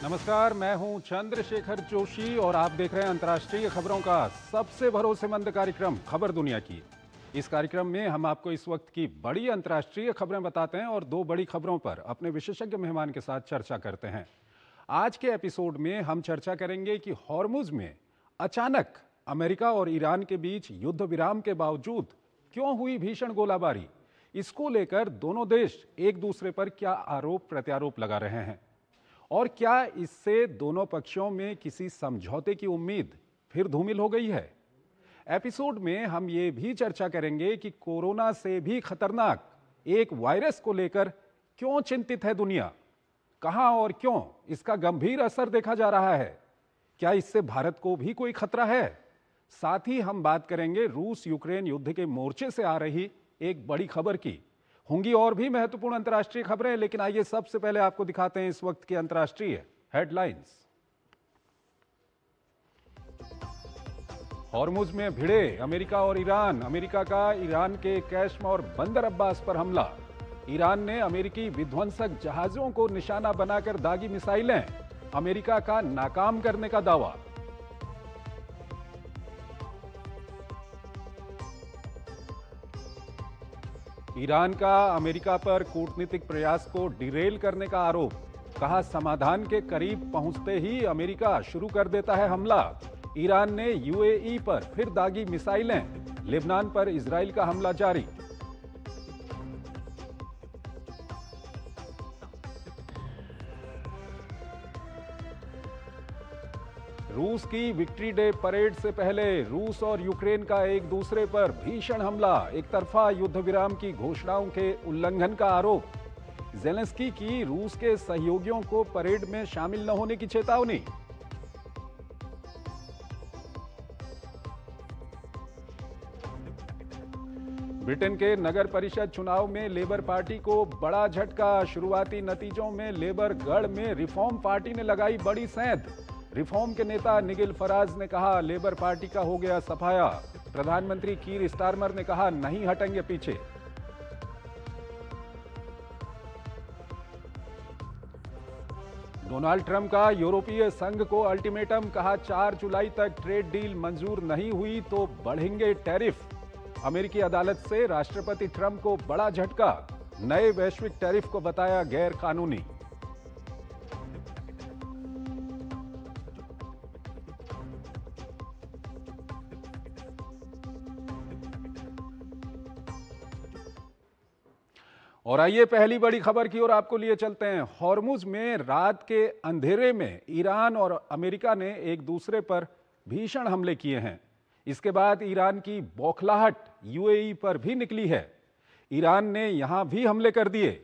नमस्कार, मैं हूं चंद्रशेखर जोशी और आप देख रहे हैं अंतर्राष्ट्रीय खबरों का सबसे भरोसेमंद कार्यक्रम खबर दुनिया की। इस कार्यक्रम में हम आपको इस वक्त की बड़ी अंतर्राष्ट्रीय खबरें बताते हैं और दो बड़ी खबरों पर अपने विशेषज्ञ मेहमान के साथ चर्चा करते हैं। आज के एपिसोड में हम चर्चा करेंगे कि हॉर्मुज में अचानक अमेरिका और ईरान के बीच युद्ध विराम के बावजूद क्यों हुई भीषण गोलाबारी। इसको लेकर दोनों देश एक दूसरे पर क्या आरोप प्रत्यारोप लगा रहे हैं और क्या इससे दोनों पक्षों में किसी समझौते की उम्मीद फिर धूमिल हो गई है। एपिसोड में हम ये भी चर्चा करेंगे कि कोरोना से भी खतरनाक एक वायरस को लेकर क्यों चिंतित है दुनिया, कहां और क्यों इसका गंभीर असर देखा जा रहा है, क्या इससे भारत को भी कोई खतरा है। साथ ही हम बात करेंगे रूस यूक्रेन युद्ध के मोर्चे से आ रही एक बड़ी खबर की। होंगी और भी महत्वपूर्ण अंतर्राष्ट्रीय खबरें, लेकिन आइए सबसे पहले आपको दिखाते हैं इस वक्त की अंतर्राष्ट्रीय हेडलाइंस। हॉर्मुज में भिड़े अमेरिका और ईरान। अमेरिका का ईरान के कैशम और बंदर अब्बास पर हमला। ईरान ने अमेरिकी विध्वंसक जहाजों को निशाना बनाकर दागी मिसाइलें, अमेरिका का नाकाम करने का दावा। ईरान का अमेरिका पर कूटनीतिक प्रयास को डिरेल करने का आरोप। कहा समाधान के करीब पहुंचते ही अमेरिका शुरू कर देता है हमला। ईरान ने यूएई पर फिर दागी मिसाइलें। लेबनान पर इजराइल का हमला जारी। रूस की विक्ट्री डे परेड से पहले रूस और यूक्रेन का एक दूसरे पर भीषण हमला। एक तरफा युद्ध विराम की घोषणाओं के उल्लंघन का आरोप। ज़ेलेंस्की की रूस के सहयोगियों को परेड में शामिल न होने की चेतावनी। ब्रिटेन के नगर परिषद चुनाव में लेबर पार्टी को बड़ा झटका। शुरुआती नतीजों में लेबर गढ़ में रिफॉर्म पार्टी ने लगाई बड़ी सेंध। रिफॉर्म के नेता निगिल फराज ने कहा लेबर पार्टी का हो गया सफाया। प्रधानमंत्री कीर स्टारमर ने कहा नहीं हटेंगे पीछे। डोनाल्ड ट्रंप का यूरोपीय संघ को अल्टीमेटम। कहा 4 जुलाई तक ट्रेड डील मंजूर नहीं हुई तो बढ़ेंगे टैरिफ। अमेरिकी अदालत से राष्ट्रपति ट्रंप को बड़ा झटका। नए वैश्विक टैरिफ को बताया गैर कानूनी। और आइए पहली बड़ी खबर की ओर आपको लिए चलते हैं। हॉर्मुज में रात के अंधेरे में ईरान और अमेरिका ने एक दूसरे पर भीषण हमले किए हैं। इसके बाद ईरान की बौखलाहट यूएई पर भी निकली है। ईरान ने यहां भी हमले कर दिए।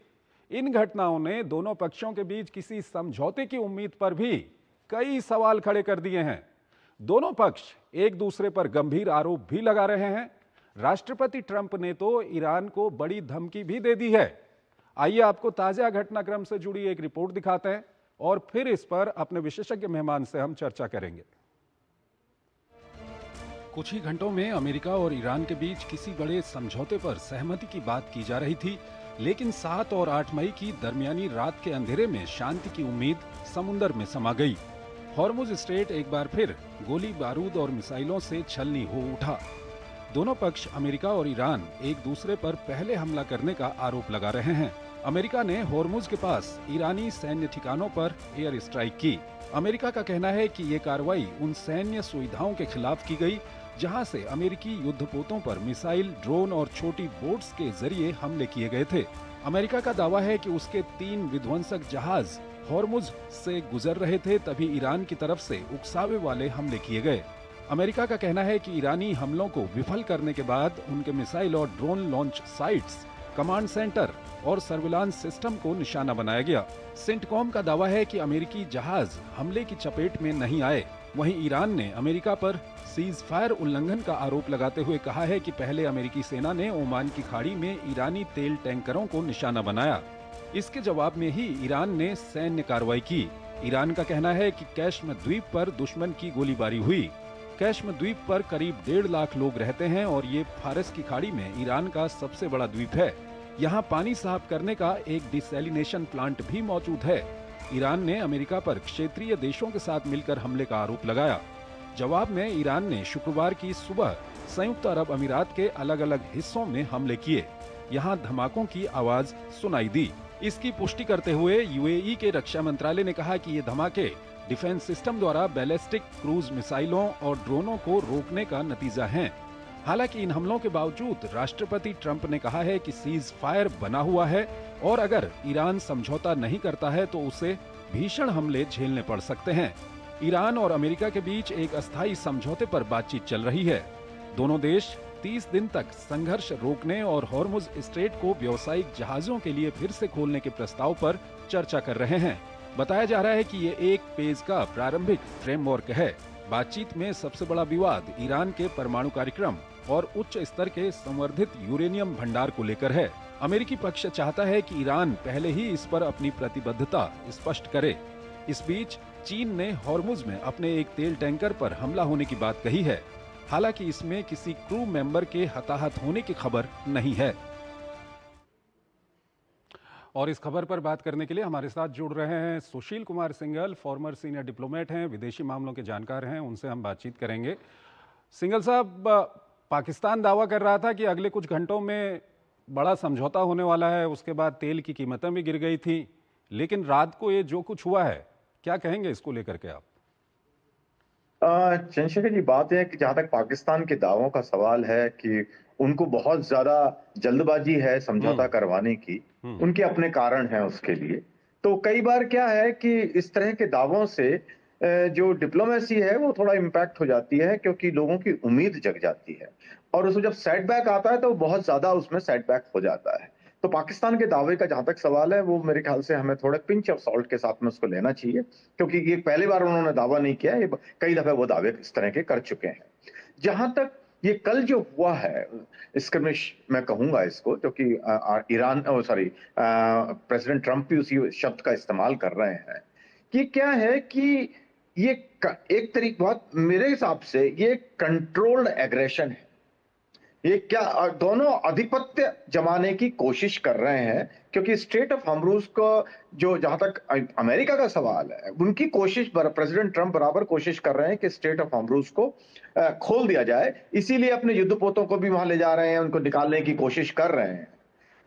इन घटनाओं ने दोनों पक्षों के बीच किसी समझौते की उम्मीद पर भी कई सवाल खड़े कर दिए हैं। दोनों पक्ष एक दूसरे पर गंभीर आरोप भी लगा रहे हैं। राष्ट्रपति ट्रंप ने तो ईरान को बड़ी धमकी भी दे दी है। आइए आपको ताजा घटनाक्रम से जुड़ी एक रिपोर्ट दिखाते हैं और फिर इस पर अपने विशेषज्ञ मेहमान से हम चर्चा करेंगे। कुछ ही घंटों में अमेरिका और ईरान के बीच किसी बड़े समझौते पर सहमति की बात की जा रही थी, लेकिन 7 और 8 मई की दरमियानी रात के अंधेरे में शांति की उम्मीद समुंदर में समा गई। हॉर्मुज स्ट्रेट एक बार फिर गोली बारूद और मिसाइलों से छलनी हो उठा। दोनों पक्ष अमेरिका और ईरान एक दूसरे पर पहले हमला करने का आरोप लगा रहे हैं। अमेरिका ने हॉर्मुज के पास ईरानी सैन्य ठिकानों पर एयर स्ट्राइक की। अमेरिका का कहना है कि ये कार्रवाई उन सैन्य सुविधाओं के खिलाफ की गई जहां से अमेरिकी युद्धपोतों पर मिसाइल, ड्रोन और छोटी बोट्स के जरिए हमले किए गए थे। अमेरिका का दावा है कि उसके 3 विध्वंसक जहाज हॉर्मुज से गुजर रहे थे, तभी ईरान की तरफ से उकसावे वाले हमले किए गए। अमेरिका का कहना है कि ईरानी हमलों को विफल करने के बाद उनके मिसाइल और drone launch sites, command centre और सर्विलांस सिस्टम को निशाना बनाया गया। सेंटकॉम का दावा है कि अमेरिकी जहाज हमले की चपेट में नहीं आए। वहीं ईरान ने अमेरिका पर सीज फायर उल्लंघन का आरोप लगाते हुए कहा है कि पहले अमेरिकी सेना ने ओमान की खाड़ी में ईरानी तेल टैंकरों को निशाना बनाया। इसके जवाब में ही ईरान ने सैन्य कार्रवाई की। ईरान का कहना है कि कैशम द्वीप पर दुश्मन की गोलीबारी हुई। कैशम द्वीप पर करीब 1.5 लाख लोग रहते हैं और ये फारस की खाड़ी में ईरान का सबसे बड़ा द्वीप है। यहाँ पानी साफ करने का एक डिसैलिनेशन प्लांट भी मौजूद है। ईरान ने अमेरिका पर क्षेत्रीय देशों के साथ मिलकर हमले का आरोप लगाया। जवाब में ईरान ने शुक्रवार की सुबह संयुक्त अरब अमीरात के अलग अलग हिस्सों में हमले किए। यहां धमाकों की आवाज सुनाई दी। इसकी पुष्टि करते हुए यूएई के रक्षा मंत्रालय ने कहा कि ये धमाके डिफेंस सिस्टम द्वारा बैलिस्टिक क्रूज मिसाइलों और ड्रोनों को रोकने का नतीजा हैं। हालांकि इन हमलों के बावजूद राष्ट्रपति ट्रंप ने कहा है कि सीज फायर बना हुआ है और अगर ईरान समझौता नहीं करता है तो उसे भीषण हमले झेलने पड़ सकते हैं। ईरान और अमेरिका के बीच एक अस्थायी समझौते पर बातचीत चल रही है। दोनों देश 30 दिन तक संघर्ष रोकने और हॉर्मुज स्ट्रेट को व्यावसायिक जहाजों के लिए फिर से खोलने के प्रस्ताव पर चर्चा कर रहे हैं। बताया जा रहा है कि ये एक पेज का प्रारंभिक फ्रेमवर्क है। बातचीत में सबसे बड़ा विवाद ईरान के परमाणु कार्यक्रम और उच्च स्तर के संवर्धित यूरेनियम भंडार को लेकर है। अमेरिकी पक्ष चाहता है कि ईरान पहले ही इस पर अपनी प्रतिबद्धता स्पष्ट करे। इस बीच चीन ने हॉर्मुज में अपने एक तेल टैंकर पर हमला होने की बात कही है। हालांकि इसमें किसी क्रू मेंबर के हताहत होने की खबर नहीं है। और इस खबर पर बात करने के लिए हमारे साथ जुड़ रहे हैं Sushil Kumar Singhal, former senior diplomat हैं, विदेशी मामलों के जानकार हैं। उनसे हम बातचीत करेंगे। सिंघल साहब, पाकिस्तान दावा कर रहा था कि अगले कुछ घंटों में बड़ा समझौता होने वाला है, उसके बाद तेल की कीमतें भी गिर गई थी, लेकिन रात को ये जो कुछ हुआ है, क्या कहेंगे इसको लेकर के आप? चंद्रशेखर जी, बात है कि जहां तक पाकिस्तान के दावों का सवाल है कि उनको बहुत ज्यादा जल्दबाजी है समझौता करवाने की, उनके अपने कारण हैं उसके लिए। तो कई बार क्या है कि इस तरह के दावों से जो डिप्लोमेसी है वो थोड़ा इम्पैक्ट हो जाती है, क्योंकि लोगों की उम्मीद जग जाती है और उसमें जब सेटबैक आता है तो बहुत ज्यादा उसमें सेटबैक हो जाता है। तो पाकिस्तान के दावे का जहां तक सवाल है, वो मेरे ख्याल से हमें थोड़े पिंच ऑफ सॉल्ट के साथ में उसको लेना चाहिए, क्योंकि ये पहली बार उन्होंने दावा नहीं किया, ये कई दफे वो दावे इस तरह के कर चुके हैं। जहां तक ये कल जो हुआ है स्क्रमिश, मैं कहूंगा इसको, क्योंकि ईरान सॉरी प्रेसिडेंट ट्रंप भी उसी शब्द का इस्तेमाल कर रहे हैं कि क्या है कि ये एक तरीके बात मेरे हिसाब से ये कंट्रोल्ड एग्रेशन है। ये क्या दोनों आधिपत्य जमाने की कोशिश कर रहे हैं, क्योंकि स्टेट ऑफ हॉर्मुज को जो जहां तक अमेरिका का सवाल है, उनकी कोशिश प्रेसिडेंट ट्रंप बराबर कोशिश कर रहे हैं कि स्टेट ऑफ हॉर्मुज को खोल दिया जाए। इसीलिए अपने युद्धपोतों को भी वहां ले जा रहे हैं, उनको निकालने की कोशिश कर रहे हैं।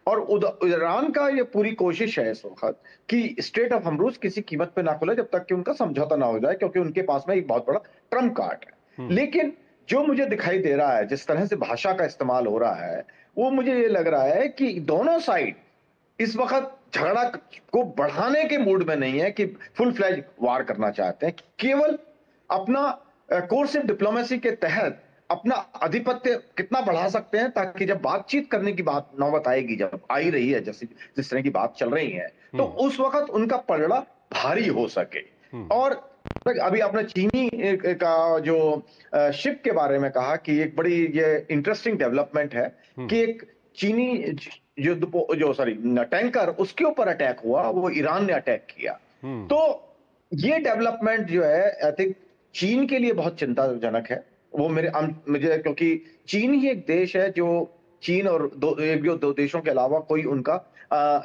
और ईरान का ये पूरी कोशिश है इस वक्त कि स्टेट ऑफ हॉर्मुज किसी कीमत पे ना खुले जब तक कि उनका समझौता ना हो जाए, क्योंकि उनके पास में एक बहुत बड़ा ट्रम्प कार्ड है। लेकिन जो मुझे दिखाई दे रहा है, जिस तरह से भाषा का इस्तेमाल हो रहा है, वो मुझे ये लग रहा है कि दोनों साइड इस वक्त झगड़ा को बढ़ाने के मूड में नहीं है कि फुल फ्लैज वार करना चाहते हैं। केवल अपना कोर्स ऑफ डिप्लोमेसी के तहत अपना आधिपत्य कितना बढ़ा सकते हैं, ताकि जब बातचीत करने की बात नौबत आएगी, जब आई रही है, जैसे जिस तरह की बात चल रही है, तो उस वक्त उनका पलड़ा भारी हो सके। और अभी आपने चीनी का जो शिप के बारे में कहा कि एक बड़ी ये इंटरेस्टिंग डेवलपमेंट है कि एक चीनी जो सॉरी टैंकर, उसके ऊपर अटैक हुआ, वो ईरान ने अटैक किया। तो ये डेवलपमेंट जो है, आई थिंक चीन के लिए बहुत चिंताजनक है। वो मुझे, क्योंकि चीन ही एक देश है जो चीन और दो देशों के अलावा कोई उनका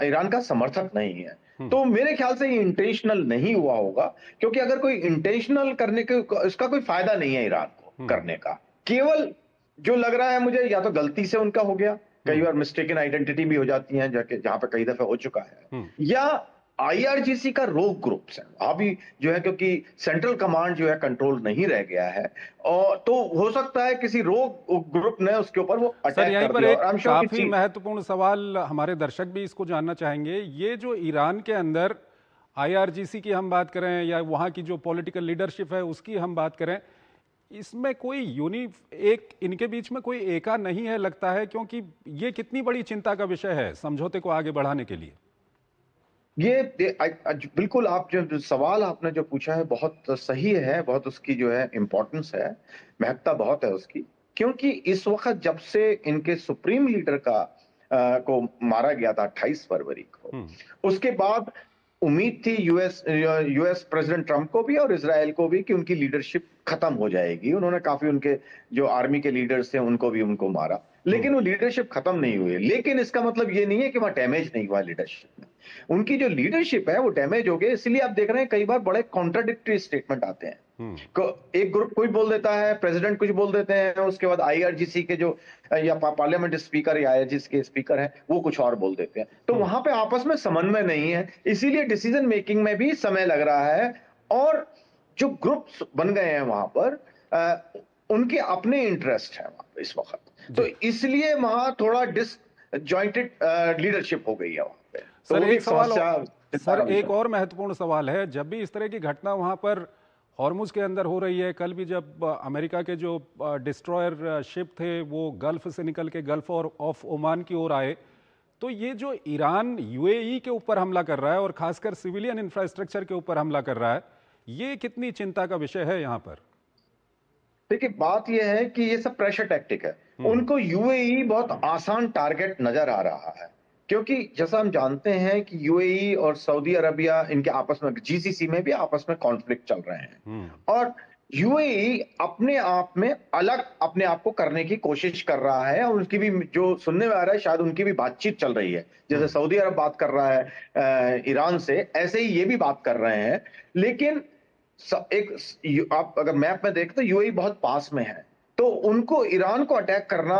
ईरान का समर्थक नहीं है। तो मेरे ख्याल से ये इंटेंशनल नहीं हुआ होगा, क्योंकि अगर कोई इंटेंशनल करने के इसका कोई फायदा नहीं है ईरान को करने का। केवल जो लग रहा है मुझे, या तो गलती से उनका हो गया, कई बार मिस्टेकन आइडेंटिटी भी हो जाती है, जहां पे कई दफे हो चुका है, या आईआरजीसी का रोग ग्रुप्स है अभी जो है, क्योंकि सेंट्रल कमांड जो है कंट्रोल नहीं रह गया है, और तो हो सकता है किसी रोग ग्रुप ने उसके ऊपर वो अटैक सर, यहीं कर पर दिया। एक काफी महत्वपूर्ण सवाल, हमारे दर्शक भी इसको जानना चाहेंगे। ये जो ईरान के अंदर आईआरजीसी की हम बात करें या वहां की जो पॉलिटिकल लीडरशिप है उसकी हम बात करें, इसमें कोई एक इनके बीच में कोई एका नहीं है लगता है, क्योंकि ये कितनी बड़ी चिंता का विषय है समझौते को आगे बढ़ाने के लिए। ये बिल्कुल, आप जो सवाल आपने जो पूछा है बहुत सही है, बहुत उसकी जो है इंपॉर्टेंस है, महत्ता बहुत है उसकी, क्योंकि इस वक्त जब से इनके सुप्रीम लीडर को मारा गया था 28 फरवरी को, उसके बाद उम्मीद थी यूएस प्रेसिडेंट ट्रंप को भी और इजराइल को भी कि उनकी लीडरशिप खत्म हो जाएगी। उन्होंने काफी उनके जो आर्मी के लीडर्स थे उनको मारा, लेकिन वो लीडरशिप खत्म नहीं हुई। लेकिन इसका मतलब ये नहीं है कि वहां डैमेज नहीं हुआ लीडरशिप में। उनकी जो लीडरशिप है वो डैमेज हो गई, इसलिए आप देख रहे हैं कई बार बड़े कॉन्ट्राडिक्टरी स्टेटमेंट आते हैं। एक ग्रुप कुछ बोल देता है, प्रेसिडेंट कुछ बोल देते हैं, उसके बाद आईआरजीसी के जो या पार्लियामेंट स्पीकर या आईआरजीसी के स्पीकर हैं वो कुछ और बोल देते हैं। तो वहां पे आपस में समन्वय नहीं है, इसीलिए डिसीजन मेकिंग में भी समय लग रहा है। और जो ग्रुप्स बन गए हैं वहां पर उनके अपने इंटरेस्ट है वहां पे इस वक्त, तो इसलिए वहां थोड़ा डिसजॉइंटेड लीडरशिप हो गई है वहां पे। सर तो एक सवाल सर एक और महत्वपूर्ण सवाल है, जब भी इस तरह की घटना वहां पर हॉर्मुज के अंदर हो रही है, कल भी जब अमेरिका के जो डिस्ट्रॉयर शिप थे वो गल्फ से निकल के गल्फ ऑफ ओमान की ओर आए, तो ये जो ईरान यूएई के ऊपर हमला कर रहा है और खासकर सिविलियन इंफ्रास्ट्रक्चर के ऊपर हमला कर रहा है, ये कितनी चिंता का विषय है यहाँ पर? देखिए बात यह है कि ये सब प्रेशर टैक्टिक है। उनको यूएई बहुत आसान टारगेट नजर आ रहा है, क्योंकि जैसा हम जानते हैं कि यूएई और सऊदी अरबिया इनके आपस में जीसीसी में भी आपस में कॉन्फ्लिक्ट चल रहे हैं, और यूएई अपने आप में अलग अपने आप को करने की कोशिश कर रहा है। और उनकी भी जो सुनने में आ रहा है शायद उनकी भी बातचीत चल रही है, जैसे सऊदी अरब बात कर रहा है ईरान से, ऐसे ही ये भी बात कर रहे हैं। लेकिन आप अगर मैप में देखते तो यूएई बहुत पास में है, तो उनको ईरान को अटैक करना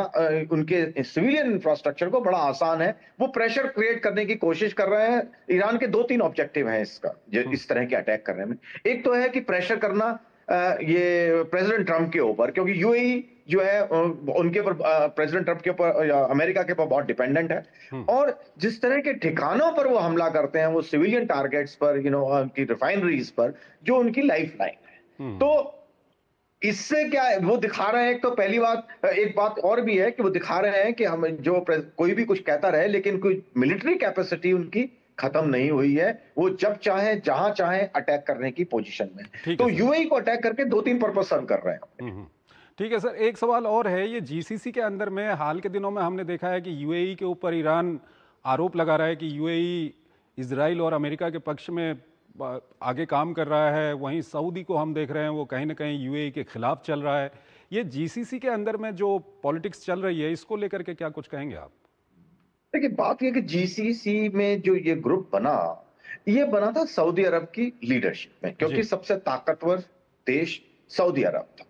उनके सिविलियन इंफ्रास्ट्रक्चर को बड़ा आसान है। वो प्रेशर क्रिएट करने की कोशिश कर रहे हैं। ईरान के 2-3 ऑब्जेक्टिव हैं इसका, इस तरह के अटैक करने में। एक तो है कि प्रेशर करना ये प्रेसिडेंट ट्रंप के ऊपर, क्योंकि यूएई जो है उनके ऊपर प्रेसिडेंट ट्रंप के ऊपर या अमेरिका के ऊपर बहुत डिपेंडेंट है। और जिस तरह के ठिकानों पर वो हमला करते हैं, वो सिविलियन टारगेट्स पर, उनकी रिफाइनरीज पर, जो उनकी लाइफ लाइन है। तो इससे क्या है, वो दिखा रहे हैं। तो पहली बात, एक बात और भी है कि वो दिखा रहे हैं कि हम जो कोई भी कुछ कहता रहे, लेकिन कोई मिलिट्री कैपेसिटी उनकी खत्म नहीं हुई है। वो जब चाहे जहां चाहे अटैक करने की पोजीशन में। तो यूएई को अटैक करके 2-3 पर्पस सर्व कर रहे हैं। ठीक है सर, एक सवाल और है, ये जीसीसी के अंदर में हाल के दिनों में हमने देखा है कि यूएई के ऊपर ईरान आरोप लगा रहा है कि यूएई इजराइल और अमेरिका के पक्ष में आगे काम कर रहा है। वहीं सऊदी को हम देख रहे हैं वो कहीं ना कहीं यूएई के खिलाफ चल रहा है। ये जीसीसी के अंदर में जो पॉलिटिक्स चल रही है, इसको लेकर के क्या कुछ कहेंगे आप? देखिए बात यह कि जीसीसी में जो ये ग्रुप बना, ये बना था सऊदी अरब की लीडरशिप में, क्योंकि सबसे ताकतवर देश सऊदी अरब था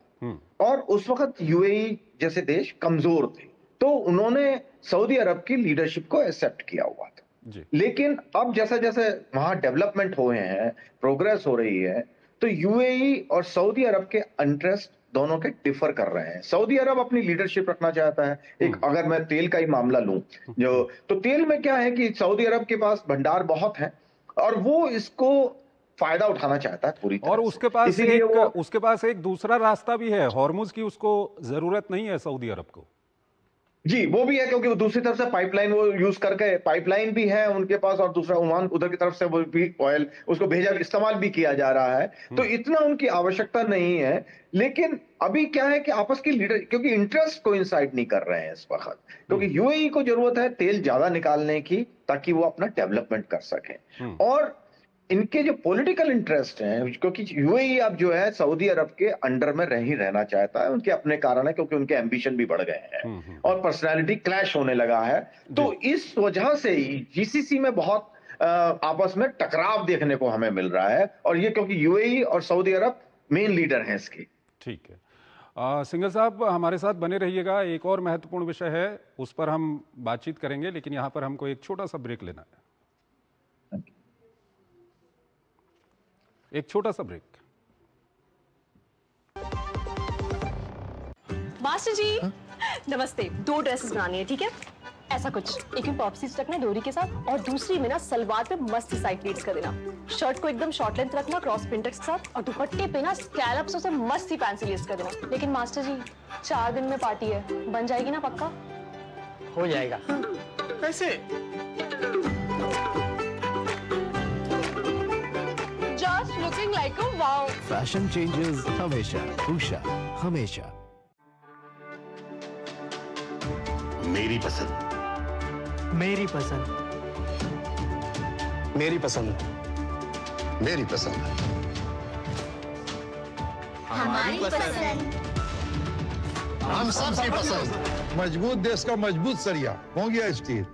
और उस वक्त यूएई जैसे देश कमजोर थे, तो उन्होंने सऊदी अरब की लीडरशिप को एक्सेप्ट किया हुआ था। लेकिन अब जैसे जैसे वहां डेवलपमेंट हुए हैं, प्रोग्रेस हो रही है, तो यूएई और सऊदी अरब के इंटरेस्ट दोनों के डिफर कर रहे हैं। सऊदी अरब अपनी लीडरशिप रखना चाहता है। एक अगर मैं तेल का ही मामला लूं, तो तेल में क्या है कि सऊदी अरब के पास भंडार बहुत है और वो इसको फायदा उठाना चाहता है पूरी तरह और उसके पास एक दूसरा रास्ता भी है, हॉर्मुज की उसको जरूरत नहीं है सऊदी अरब को। जी वो भी है, क्योंकि वो दूसरी तरफ से पाइपलाइन वो यूज करके, पाइपलाइन भी है उनके पास, और दूसरा ओमान उधर की तरफ से वो भी ऑयल उसको भेजा इस्तेमाल भी किया जा रहा है। तो इतना उनकी आवश्यकता नहीं है। लेकिन अभी क्या है कि आपस की लीडर, क्योंकि इंटरेस्ट कोइंसाइड नहीं कर रहे हैं इस वक्त, क्योंकि यूएई को जरूरत है तेल ज्यादा निकालने की ताकि वो अपना डेवलपमेंट कर सके। और इनके जो पॉलिटिकल इंटरेस्ट हैं, क्योंकि यूएई अब जो है सऊदी अरब के अंडर में रहना चाहता है, उनके अपने कारण है, क्योंकि उनके एम्बिशन भी बढ़ गए हैं और पर्सनालिटी क्लैश होने लगा है। तो इस वजह से ही जीसीसी में बहुत आपस में टकराव देखने को हमें मिल रहा है, और ये क्योंकि यूएई और सऊदी अरब मेन लीडर हैं इसके। ठीक है, सिंघल साहब हमारे साथ बने रहिएगा। एक और महत्वपूर्ण विषय है, उस पर हम बातचीत करेंगे, लेकिन यहाँ पर हमको एक छोटा सा ब्रेक लेना है। एक छोटा सा ब्रेक। मास्टर जी नमस्ते। 2 ड्रेसेस बनानी है, ठीक है? ऐसा कुछ, एक में पॉप्सीज रखना डोरी के साथ, और दूसरी में ना सलवार पे मस्त साइड प्लीट्स कर देना। शर्ट को एकदम शॉर्ट लेंथ रखना क्रॉस प्रिंटेक्स के साथ, और दुपट्टे पे ना स्कैलप्स से मस्त ही फैंसी लेस कर देना। लेकिन मास्टर जी 4 दिन में पार्टी है, बन जाएगी ना पक्का? हो जाएगा। कैसे? Just looking like a wow. Fashion changes हमेशा, उषा हमेशा। मेरी पसंद, मेरी पसंद, मेरी पसंद, मेरी पसंद, हमारी पसंद, हम सबकी पसंद। मजबूत देश का मजबूत सरिया हो गया स्टील।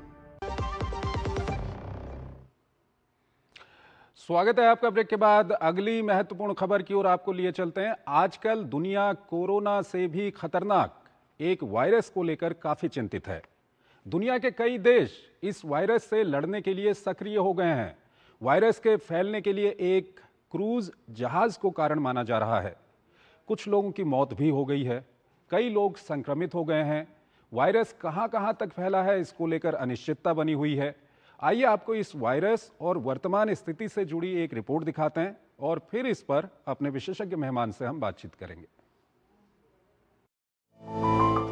स्वागत है आपका। ब्रेक के बाद अगली महत्वपूर्ण खबर की ओर आपको लिए चलते हैं। आजकल दुनिया कोरोना से भी खतरनाक एक वायरस को लेकर काफी चिंतित है। दुनिया के कई देश इस वायरस से लड़ने के लिए सक्रिय हो गए हैं। वायरस के फैलने के लिए एक क्रूज जहाज को कारण माना जा रहा है। कुछ लोगों की मौत भी हो गई है, कई लोग संक्रमित हो गए हैं। वायरस कहां तक फैला है, इसको लेकर अनिश्चितता बनी हुई है। आइए आपको इस वायरस और वर्तमान स्थिति से जुड़ी एक रिपोर्ट दिखाते हैं और फिर इस पर अपने विशेषज्ञ मेहमान से हम बातचीत करेंगे।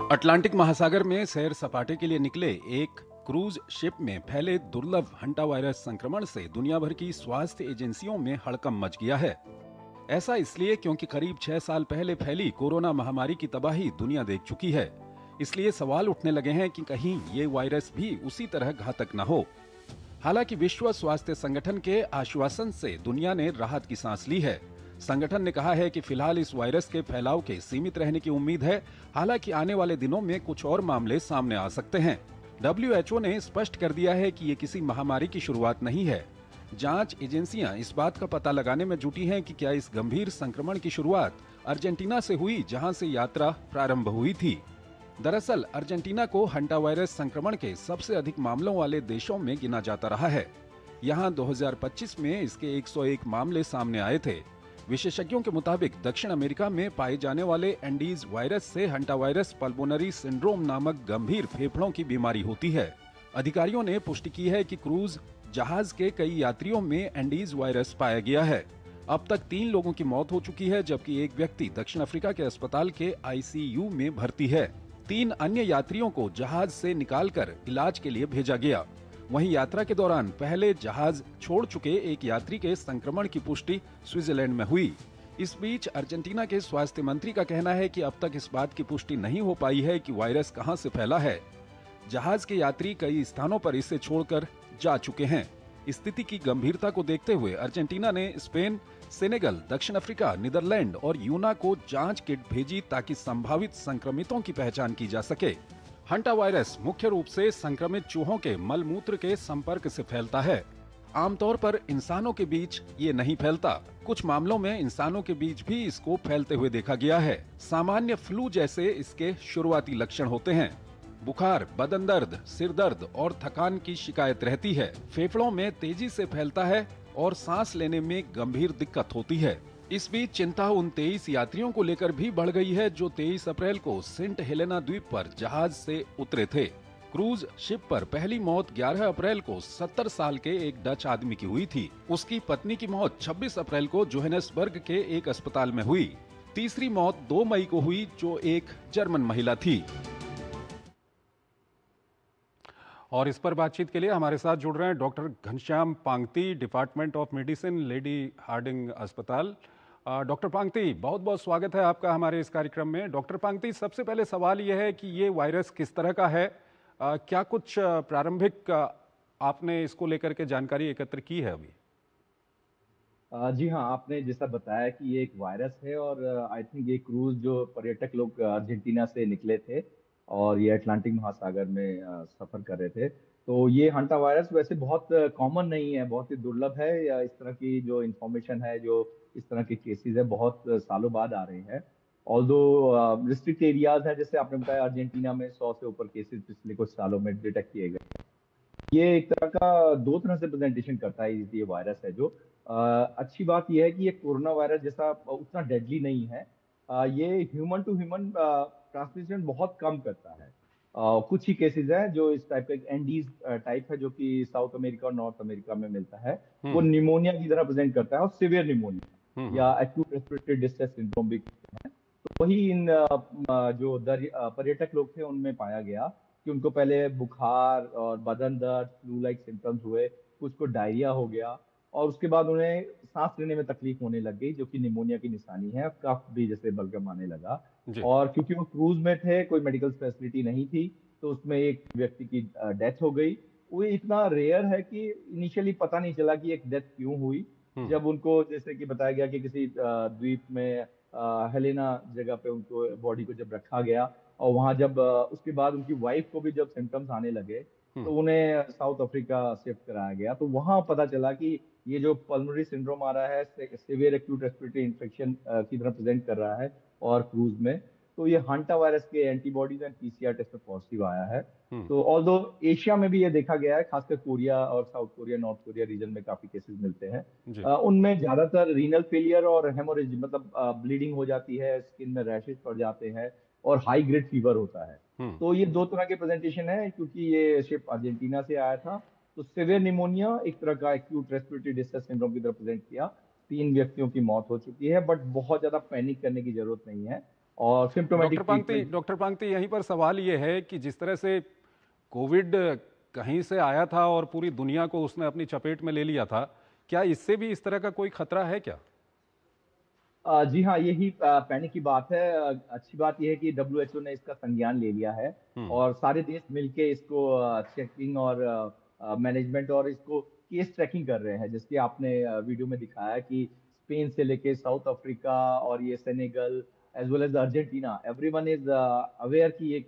अटलांटिक महासागर में सैर सपाटे के लिए निकले एक क्रूज शिप में फैले दुर्लभ हंटा वायरस संक्रमण से दुनिया भर की स्वास्थ्य एजेंसियों में हड़कंप मच गया है। ऐसा इसलिए क्योंकि करीब 6 साल पहले फैली कोरोना महामारी की तबाही दुनिया देख चुकी है। इसलिए सवाल उठने लगे हैं कि कहीं ये वायरस भी उसी तरह घातक न हो। हालांकि विश्व स्वास्थ्य संगठन के आश्वासन से दुनिया ने राहत की सांस ली है। संगठन ने कहा है कि फिलहाल इस वायरस के फैलाव के सीमित रहने की उम्मीद है। हालांकि आने वाले दिनों में कुछ और मामले सामने आ सकते हैं। WHO ने स्पष्ट कर दिया है कि ये किसी महामारी की शुरुआत नहीं है। जांच एजेंसियां इस बात का पता लगाने में जुटी हैं कि क्या इस गंभीर संक्रमण की शुरुआत अर्जेंटीना से हुई, जहां से यात्रा प्रारंभ हुई थी। दरअसल अर्जेंटीना को हंटा वायरस संक्रमण के सबसे अधिक मामलों वाले देशों में गिना जाता रहा है। यहां 2025 में इसके 101 मामले सामने आए थे। विशेषज्ञों के मुताबिक दक्षिण अमेरिका में पाए जाने वाले एंडीज वायरस से हंटा वायरस पल्मोनरी सिंड्रोम नामक गंभीर फेफड़ों की बीमारी होती है। अधिकारियों ने पुष्टि की है कि क्रूज जहाज के कई यात्रियों में एंडीज वायरस पाया गया है। अब तक 3 लोगों की मौत हो चुकी है, जबकि एक व्यक्ति दक्षिण अफ्रीका के अस्पताल के ICU में भर्ती है। 3 अन्य यात्रियों को जहाज से निकालकर इलाज के लिए भेजा गया। वहीं यात्रा के दौरान पहले जहाज छोड़ चुके एक यात्री के संक्रमण की पुष्टि स्विट्जरलैंड में हुई। इस बीच अर्जेंटीना के स्वास्थ्य मंत्री का कहना है कि अब तक इस बात की पुष्टि नहीं हो पाई है कि वायरस कहां से फैला है। जहाज के यात्री कई स्थानों पर इसे छोड़कर जा चुके हैं। स्थिति की गंभीरता को देखते हुए अर्जेंटीना ने स्पेन, सेनेगल, दक्षिण अफ्रीका, नीदरलैंड और यूना को जांच किट भेजी ताकि संभावित संक्रमितों की पहचान की जा सके। हंटा वायरस मुख्य रूप से संक्रमित चूहों के मलमूत्र के संपर्क से फैलता है। आमतौर पर इंसानों के बीच ये नहीं फैलता। कुछ मामलों में इंसानों के बीच भी इसको फैलते हुए देखा गया है। सामान्य फ्लू जैसे इसके शुरुआती लक्षण होते हैं। बुखार, बदन दर्द, सिर दर्द और थकान की शिकायत रहती है। फेफड़ों में तेजी से फैलता है और सांस लेने में गंभीर दिक्कत होती है। इस बीच चिंता उन 23 यात्रियों को लेकर भी बढ़ गई है जो 23 अप्रैल को सेंट हेलेना द्वीप पर जहाज से उतरे थे। क्रूज शिप पर पहली मौत 11 अप्रैल को 70 साल के एक डच आदमी की हुई थी। उसकी पत्नी की मौत 26 अप्रैल को जोहानिसबर्ग के एक अस्पताल में हुई। तीसरी मौत 2 मई को हुई, जो एक जर्मन महिला थी। और इस पर बातचीत के लिए हमारे साथ जुड़ रहे हैं doctor Ghanshyam Pangti, department of medicine, Lady Hardinge अस्पताल। डॉक्टर पांगती, बहुत बहुत स्वागत है आपका हमारे इस कार्यक्रम में। डॉक्टर पांगती, सबसे पहले सवाल यह है कि ये वायरस किस तरह का है? क्या कुछ प्रारंभिक आपने इसको लेकर के जानकारी एकत्र की है अभी? जी हाँ, आपने जैसा बताया कि ये एक वायरस है और आई थिंक ये क्रूज जो पर्यटक लोग अर्जेंटीना से निकले थे और ये अटलांटिक महासागर में सफर कर रहे थे। तो ये हंटा वायरस वैसे बहुत कॉमन नहीं है, बहुत ही दुर्लभ है। या इस तरह की जो इंफॉर्मेशन है, जो इस तरह के केसेस है, बहुत सालों बाद आ रहे हैं। ऑल्दो रिस्ट्रिक्ट एरियाज हैं, जैसे आपने बताया अर्जेंटीना में 100 से ऊपर केसेस पिछले कुछ सालों में डिटेक्ट किए गए। ये एक तरह का 2 तरह से प्रेजेंटेशन करता है ये वायरस है जो अच्छी बात यह है कि ये कोरोना वायरस जैसा उतना डेडली नहीं है। ये ह्यूमन टू ह्यूमन ट्रांसमिशन बहुत कम करता है। कुछ ही केसेस हैं जो इस टाइप के एंडीज टाइप है, जो कि साउथ अमेरिका और नॉर्थ अमेरिका में मिलता है। वो निमोनिया की तरह प्रेजेंट करता है और सिवियर निमोनिया या एक्यूट रेस्पिरेटरी डिस्ट्रेस सिंड्रोम भी कहते हैं। तो वही इन जो पर्यटक लोग थे उनमें पाया गया कि उनको पहले बुखार और बदन दर्द, फ्लू लाइक सिम्टम्स हुए, कुछ को डायरिया हो गया और उसके बाद उन्हें सांस लेने में तकलीफ होने लग गई, जो कि निमोनिया की निशानी है। कफ भी जैसे बलगम आने लगा। और क्योंकि वो क्रूज में थे, कोई मेडिकल फैसिलिटी नहीं थी, तो उसमें एक व्यक्ति की डेथ हो गई। वो इतना रेयर है कि इनिशियली पता नहीं चला कि एक डेथ क्यों हुई। जब उनको जैसे कि बताया गया कि किसी द्वीप में हेलेना जगह पे उनको बॉडी को जब रखा गया और वहां जब उसके बाद उनकी वाइफ को भी जब सिम्टम्स आने लगे तो उन्हें साउथ अफ्रीका शिफ्ट कराया गया। तो वहां पता चला कि ये जो पल्मोनरी सिंड्रोम आ रहा है, सीवियर एक्यूट रेस्पिरेटरी इन्फेक्शन की तरह प्रेजेंट कर रहा है और क्रूज में, तो ये हांटा वायरस के एंटीबॉडीज एंड पीसीआर टेस्ट में पॉजिटिव आया है। तो ऑल्दो एशिया में भी ये देखा गया है, खासकर कोरिया और South Korea, North Korea region में काफी केसेस मिलते हैं। उनमें ज्यादातर रीनल फेलियर और हेमोरेज, मतलब ब्लीडिंग हो जाती है, स्किन में रैशेस पड़ जाते हैं और हाई ग्रेड फीवर होता है। तो ये दो तरह के प्रेजेंटेशन है, क्योंकि ये शिप अर्जेंटीना से आया था। तो सिवियर निमोनिया एक तरह का एक्यूट रेस्पिरेटरी डिस्ट्रेस सिंड्रोम की तरह प्रेजेंट किया। 3 व्यक्तियों की मौत हो चुकी है, बट बहुत ज्यादा पैनिक करने की जरूरत नहीं है। और सिम्प्टोमेटिक डॉक्टर पांगती, यहीं पर सवाल ये है कि जिस तरह से कोविड कहीं से आया था और पूरी दुनिया को उसने अपनी चपेट में ले लिया था, क्या इससे भी इस तरह का कोई खतरा है क्या? जी हाँ, यही पैनिक की बात है। अच्छी बात यह है कि WHO ने इसका संज्ञान ले लिया है और सारे देश मिलके इसको चेकिंग और मैनेजमेंट और इसको केस ट्रैकिंग कर रहे हैं। जैसे आपने वीडियो में दिखाया कि स्पेन से लेके साउथ अफ्रीका और ये Senegal as well as Argentina, everyone is aware कि ये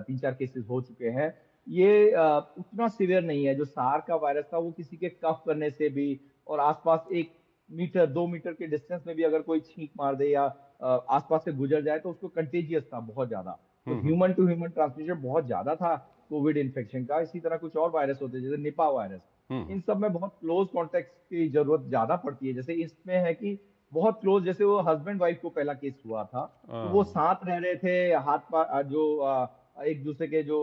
3-4 केसेस हो चुके हैं। ये उतना सीवियर नहीं है। जो सार का वायरस था वो किसी के कफ करने से भी और आसपास 1 मीटर 2 मीटर के डिस्टेंस में भी अगर कोई छींक मार दे या आसपास से गुजर जाए तो उसको कंटेजियस था बहुत ज्यादा। तो ह्यूमन टू ह्यूमन ट्रांसमिशन बहुत ज्यादा था कोविड इन्फेक्शन का। इसी तरह कुछ और वायरस होते हैं जैसे निपा वायरस, इन सब में बहुत क्लोज कॉन्टेक्ट की जरूरत ज्यादा पड़ती है। जैसे इसमें है कि बहुत क्लोज, जैसे वो हस्बैंड वाइफ को पहला केस हुआ था, तो वो साथ रह रहे थे, हाथ पार जो एक दूसरे के जो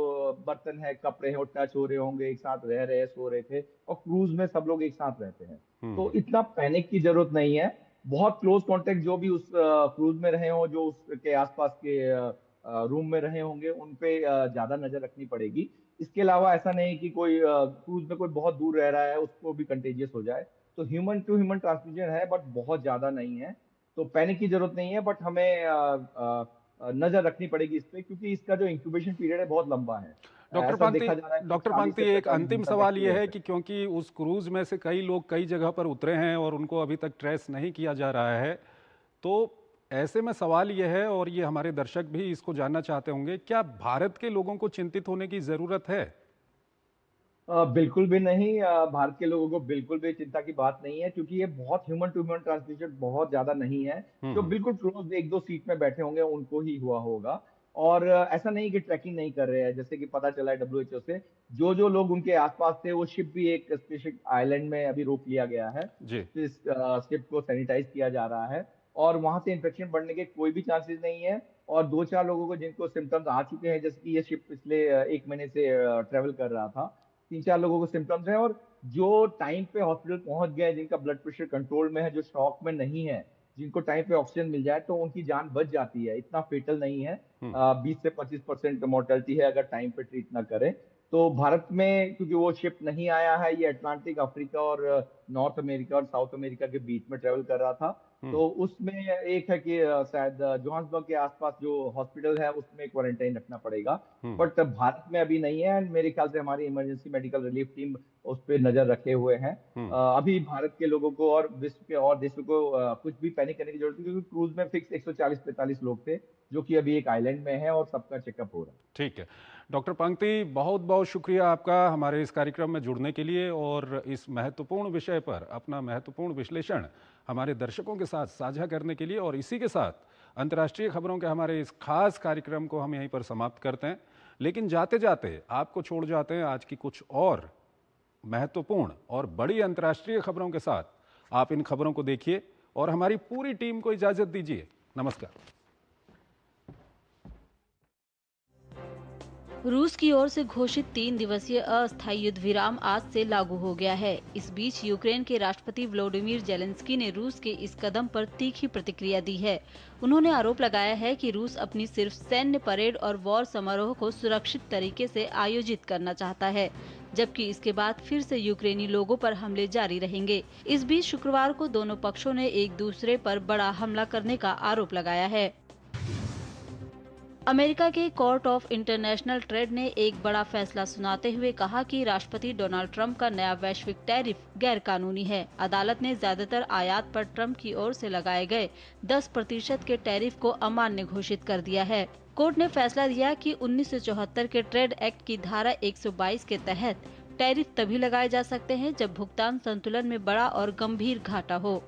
बर्तन है, कपड़े हैं, वो टच हो रहे होंगे, एक साथ रह रहे, सो रहे थे, और क्रूज में सब लोग एक साथ रहते हैं। तो इतना पैनिक की जरूरत नहीं है। बहुत क्लोज कांटेक्ट जो भी उस क्रूज में रहे हो, जो उसके आसपास के रूम में रहे होंगे, उन पे ज्यादा नजर रखनी पड़ेगी। इसके अलावा ऐसा नहीं कि कोई क्रूज में कोई बहुत दूर रह रहा है उसको भी कंटेजियस हो जाए। तो ह्यूमन टू ह्यूमन ट्रांसमिशन है, बट बहुत ज्यादा नहीं है, तो पैनिक की जरूरत नहीं है। बट हमें नजर रखनी पड़ेगी इस पे, क्योंकि इसका जो इंक्यूबेशन पीरियड है बहुत लंबा है। डॉक्टर पांगती, एक अंतिम सवाल ये है कि क्योंकि उस क्रूज में से कई लोग कई जगह पर उतरे हैं और उनको अभी तक ट्रेस नहीं किया जा रहा है, तो ऐसे में सवाल ये है, और ये हमारे दर्शक भी इसको जानना चाहते होंगे, क्या भारत के लोगों को चिंतित होने की जरूरत है? बिल्कुल भी नहीं। भारत के लोगों को बिल्कुल भी चिंता की बात नहीं है, क्योंकि ये बहुत ह्यूमन टू ह्यूमन ट्रांसमिशन बहुत ज्यादा नहीं है। जो बिल्कुल क्लोज 1-2 सीट में बैठे होंगे उनको ही हुआ होगा। और ऐसा नहीं कि ट्रैकिंग नहीं कर रहे हैं। जैसे कि पता चला है WHO से, जो लोग उनके आसपास थे, वो शिप भी एक स्पेसिफिक आइलैंड में अभी रोक लिया गया है। इस शिप को सैनिटाइज किया जा रहा है और वहां से इन्फेक्शन बढ़ने के कोई भी चांसेस नहीं है। और 2-4 लोगों को जिनको सिम्टम्स आ चुके हैं, जैसे कि ये शिप पिछले 1 महीने से ट्रेवल कर रहा था, 3-4 लोगों को सिम्टम्स हैं, और जो टाइम पे हॉस्पिटल पहुंच गए, जिनका ब्लड प्रेशर कंट्रोल में है, जो शॉक में नहीं है, जिनको टाइम पे ऑक्सीजन मिल जाए तो उनकी जान बच जाती है। इतना फेटल नहीं है। 20 से 25% मोर्टेलिटी है अगर टाइम पे ट्रीट ना करें। तो भारत में क्योंकि वो शिप नहीं आया है, ये अटलांटिक, अफ्रीका और नॉर्थ अमेरिका और साउथ अमेरिका के बीच में ट्रेवल कर रहा था, तो उसमें एक है कि शायद जोहान्सबर्ग के आसपास जो हॉस्पिटल है उसमें क्वारंटाइन रखना पड़ेगा। बट भारत में अभी नहीं है। मेरे ख्याल से हमारी इमरजेंसी मेडिकल रिलीफ टीम उस पर नजर रखे हुए हैं। अभी भारत के लोगों को और विश्व के और देशों को कुछ भी पैनिक करने की जरूरत नहीं, क्योंकि क्रूज में फिक्स 140-45 लोग थे, जो कि अभी एक आइलैंड में है और सबका चेकअप हो रहा है। ठीक है डॉक्टर पांगती, बहुत बहुत शुक्रिया आपका हमारे इस कार्यक्रम में जुड़ने के लिए और इस महत्वपूर्ण विषय पर अपना महत्वपूर्ण विश्लेषण हमारे दर्शकों के साथ साझा करने के लिए। और इसी के साथ अंतर्राष्ट्रीय खबरों के हमारे इस खास कार्यक्रम को हम यहीं पर समाप्त करते हैं, लेकिन जाते जाते आपको छोड़ जाते हैं आज की कुछ और महत्वपूर्ण और बड़ी अंतर्राष्ट्रीय खबरों के साथ। आप इन खबरों को देखिए और हमारी पूरी टीम को इजाजत दीजिए। नमस्कार। रूस की ओर से घोषित 3 दिवसीय अस्थायी युद्ध विराम आज से लागू हो गया है। इस बीच यूक्रेन के राष्ट्रपति व्लादिमीर जेलेंस्की ने रूस के इस कदम पर तीखी प्रतिक्रिया दी है। उन्होंने आरोप लगाया है कि रूस अपनी सिर्फ सैन्य परेड और वॉर समारोह को सुरक्षित तरीके से आयोजित करना चाहता है, जबकि इसके बाद फिर से यूक्रेनी लोगों पर हमले जारी रहेंगे। इस बीच शुक्रवार को दोनों पक्षों ने एक दूसरे पर बड़ा हमला करने का आरोप लगाया है। अमेरिका के कोर्ट ऑफ इंटरनेशनल ट्रेड ने एक बड़ा फैसला सुनाते हुए कहा कि राष्ट्रपति डोनाल्ड ट्रंप का नया वैश्विक टैरिफ गैरकानूनी है। अदालत ने ज्यादातर आयात पर ट्रंप की ओर से लगाए गए 10% के टैरिफ को अमान्य घोषित कर दिया है। कोर्ट ने फैसला दिया कि 1974 के ट्रेड एक्ट की धारा 122 के तहत टैरिफ तभी लगाए जा सकते हैं जब भुगतान संतुलन में बड़ा और गंभीर घाटा हो।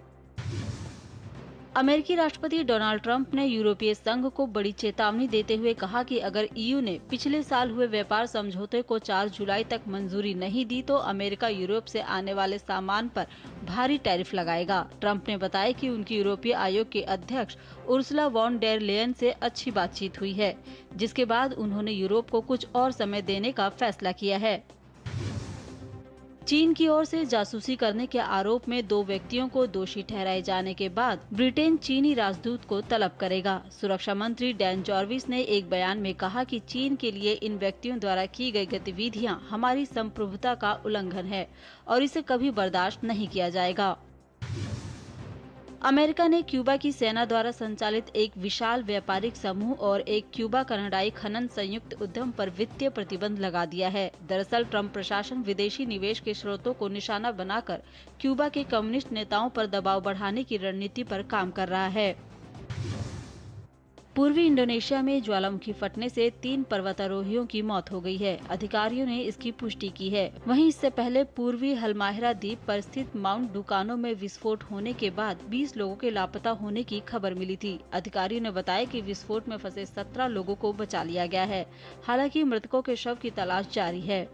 अमेरिकी राष्ट्रपति डोनाल्ड ट्रंप ने यूरोपीय संघ को बड़ी चेतावनी देते हुए कहा कि अगर ईयू ने पिछले साल हुए व्यापार समझौते को 4 जुलाई तक मंजूरी नहीं दी तो अमेरिका यूरोप से आने वाले सामान पर भारी टैरिफ लगाएगा। ट्रंप ने बताया कि उनकी यूरोपीय आयोग के अध्यक्ष उर्सुला वॉन डेर लेयन से अच्छी बातचीत हुई है, जिसके बाद उन्होंने यूरोप को कुछ और समय देने का फैसला किया है। चीन की ओर से जासूसी करने के आरोप में 2 व्यक्तियों को दोषी ठहराए जाने के बाद ब्रिटेन चीनी राजदूत को तलब करेगा। सुरक्षा मंत्री डैन जॉर्विस ने एक बयान में कहा कि चीन के लिए इन व्यक्तियों द्वारा की गई गतिविधियां हमारी संप्रभुता का उल्लंघन है और इसे कभी बर्दाश्त नहीं किया जाएगा। अमेरिका ने क्यूबा की सेना द्वारा संचालित एक विशाल व्यापारिक समूह और एक क्यूबा कनाडाई खनन संयुक्त उद्यम पर वित्तीय प्रतिबंध लगा दिया है। दरअसल ट्रंप प्रशासन विदेशी निवेश के स्रोतों को निशाना बनाकर क्यूबा के कम्युनिस्ट नेताओं पर दबाव बढ़ाने की रणनीति पर काम कर रहा है। पूर्वी इंडोनेशिया में ज्वालामुखी फटने से 3 पर्वतारोहियों की मौत हो गई है। अधिकारियों ने इसकी पुष्टि की है। वहीं इससे पहले पूर्वी हलमाहेरा द्वीप पर स्थित माउंट डुकानो में विस्फोट होने के बाद 20 लोगों के लापता होने की खबर मिली थी। अधिकारियों ने बताया कि विस्फोट में फंसे 17 लोगों को बचा लिया गया है। हालांकि मृतकों के शव की तलाश जारी है।